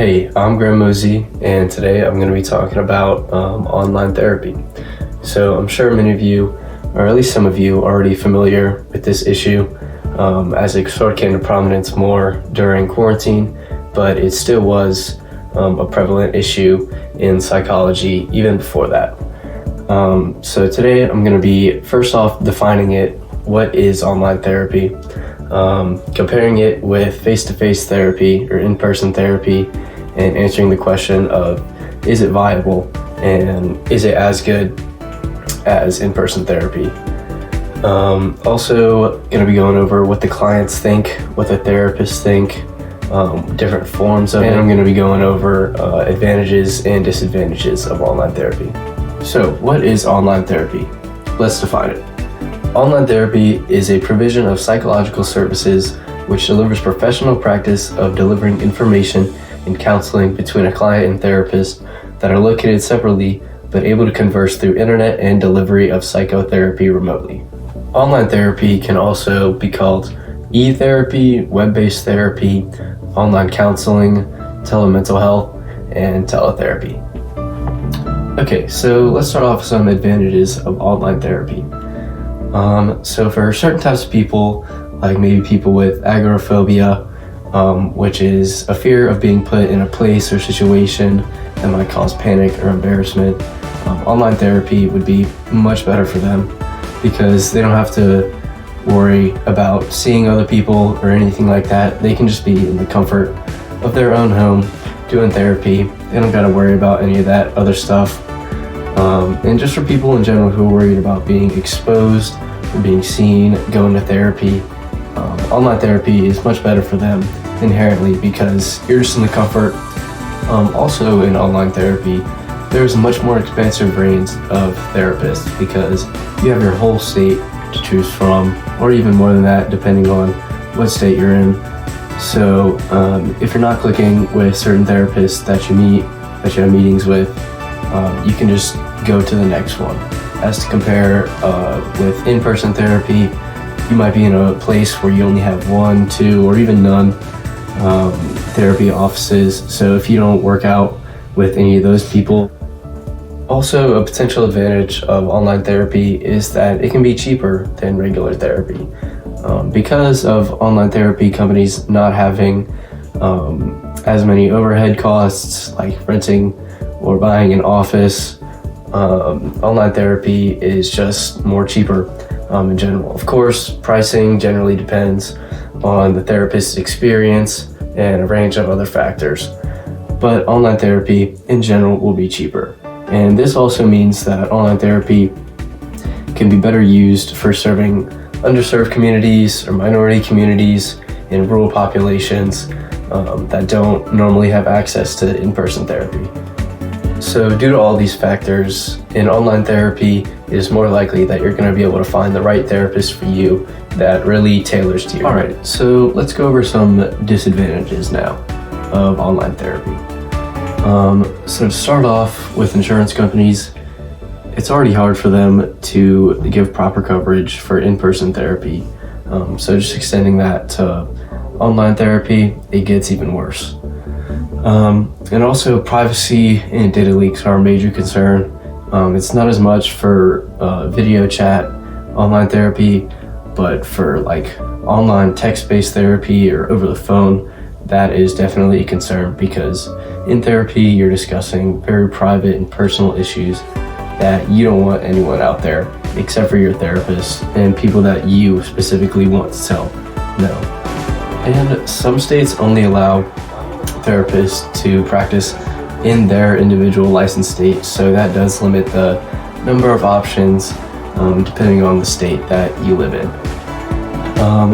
Hey, I'm Graham Mosey, and today I'm going to be talking about online therapy. So I'm sure many of you, or at least some of you, are already familiar with this issue, as it sort of came to prominence more during quarantine, but it still was a prevalent issue in psychology even before that. So today I'm going to be first off defining it. What is online therapy? Comparing it with face-to-face therapy or in-person therapy, and answering the question of, is it viable and is it as good as in-person therapy? Also going to be going over what the clients think, what the therapists think, different forms of it. And I'm going to be going over advantages and disadvantages of online therapy. So what is online therapy? Let's define it. Online therapy is a provision of psychological services which delivers professional practice of delivering information and counseling between a client and therapist that are located separately but able to converse through internet and delivery of psychotherapy remotely. Online therapy can also be called e-therapy, web-based therapy, online counseling, telemental health, and teletherapy. Okay, so let's start off with some advantages of online therapy. So for certain types of people, like maybe people with agoraphobia, which is a fear of being put in a place or situation that might cause panic or embarrassment, online therapy would be much better for them because they don't have to worry about seeing other people or anything like that. They can just be in the comfort of their own home doing therapy. They don't got to worry about any of that other stuff. And just for people in general who are worried about being exposed or being seen, going to therapy, online therapy is much better for them inherently because you're just in the comfort. Also in online therapy, there's a much more expansive range of therapists because you have your whole state to choose from, or even more than that depending on what state you're in. So if you're not clicking with certain therapists that you have meetings with, you can just go to the next one. As to compare with in-person therapy, you might be in a place where you only have 1, 2, or even none therapy offices. So if you don't work out with any of those people. Also, a potential advantage of online therapy is that it can be cheaper than regular therapy. Because of online therapy companies not having as many overhead costs like renting or buying an office, online therapy is just more cheaper in general. Of course, pricing generally depends on the therapist's experience and a range of other factors, but online therapy in general will be cheaper. And this also means that online therapy can be better used for serving underserved communities or minority communities in rural populations that don't normally have access to in-person therapy. So due to all these factors, in online therapy, it is more likely that you're going to be able to find the right therapist for you that really tailors to you. All right, so let's go over some disadvantages now of online therapy. So to start off with insurance companies, it's already hard for them to give proper coverage for in-person therapy. So just extending that to online therapy, it gets even worse. And also privacy and data leaks are a major concern. It's not as much for video chat, online therapy, but for like online text-based therapy or over the phone, that is definitely a concern because in therapy, you're discussing very private and personal issues that you don't want anyone out there except for your therapist and people that you specifically want to tell no. And some states only allow therapists to practice in their individual licensed state, so that does limit the number of options depending on the state that you live in.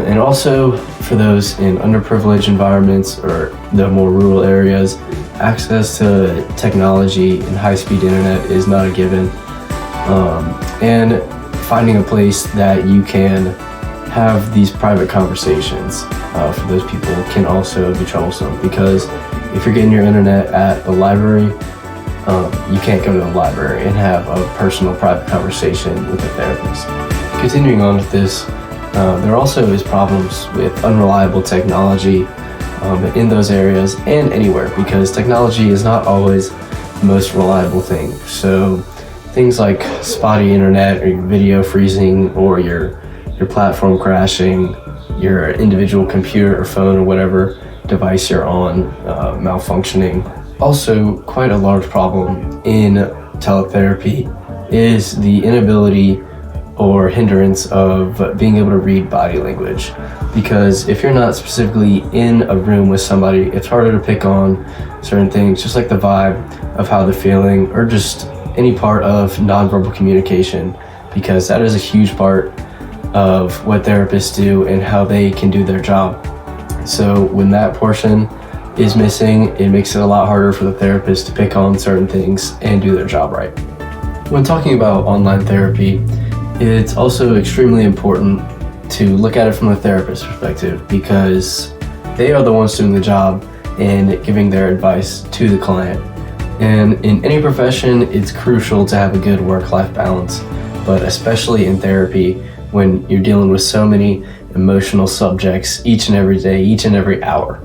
And also for those in underprivileged environments or the more rural areas, access to technology and high-speed internet is not a given. And finding a place that you can have these private conversations for those people can also be troublesome because if you're getting your internet at the library, you can't go to the library and have a personal private conversation with a therapist. Continuing on with this, there also is problems with unreliable technology in those areas and anywhere, because technology is not always the most reliable thing. So things like spotty internet or your video freezing or your platform crashing, your individual computer or phone or whatever device you're on malfunctioning. Also, quite a large problem in teletherapy is the inability or hindrance of being able to read body language. Because if you're not specifically in a room with somebody, it's harder to pick on certain things, just like the vibe of how they're feeling, or just any part of nonverbal communication, because that is a huge part of what therapists do and how they can do their job. So when that portion is missing, it makes it a lot harder for the therapist to pick on certain things and do their job right. When talking about online therapy, it's also extremely important to look at it from the therapist's perspective, because they are the ones doing the job and giving their advice to the client. And in any profession, it's crucial to have a good work-life balance, but especially in therapy, when you're dealing with so many emotional subjects each and every day, each and every hour.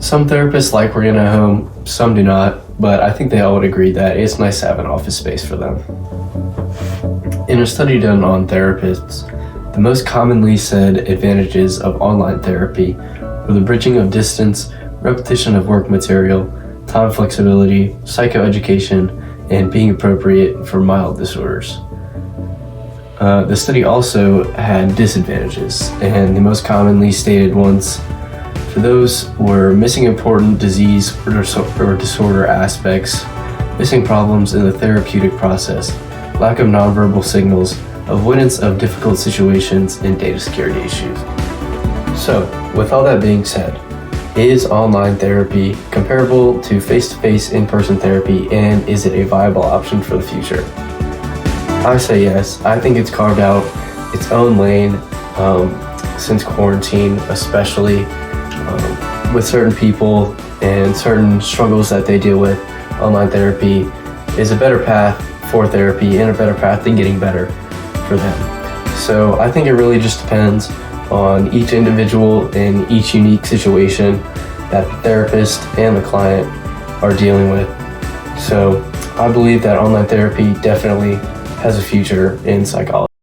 Some therapists like working at home, some do not, but I think they all would agree that it's nice to have an office space for them. In a study done on therapists, the most commonly said advantages of online therapy were the bridging of distance, repetition of work material, time flexibility, psychoeducation, and being appropriate for mild disorders. The study also had disadvantages, and the most commonly stated ones for those were missing important disease or disorder aspects, missing problems in the therapeutic process, lack of nonverbal signals, avoidance of difficult situations, and data security issues. So, with all that being said, is online therapy comparable to face-to-face in-person therapy, and is it a viable option for the future? I say yes. I think it's carved out its own lane since quarantine, especially with certain people and certain struggles that they deal with. Online therapy is a better path for therapy and a better path to getting better for them. So I think it really just depends on each individual and each unique situation that the therapist and the client are dealing with. So I believe that online therapy definitely has a future in psychology.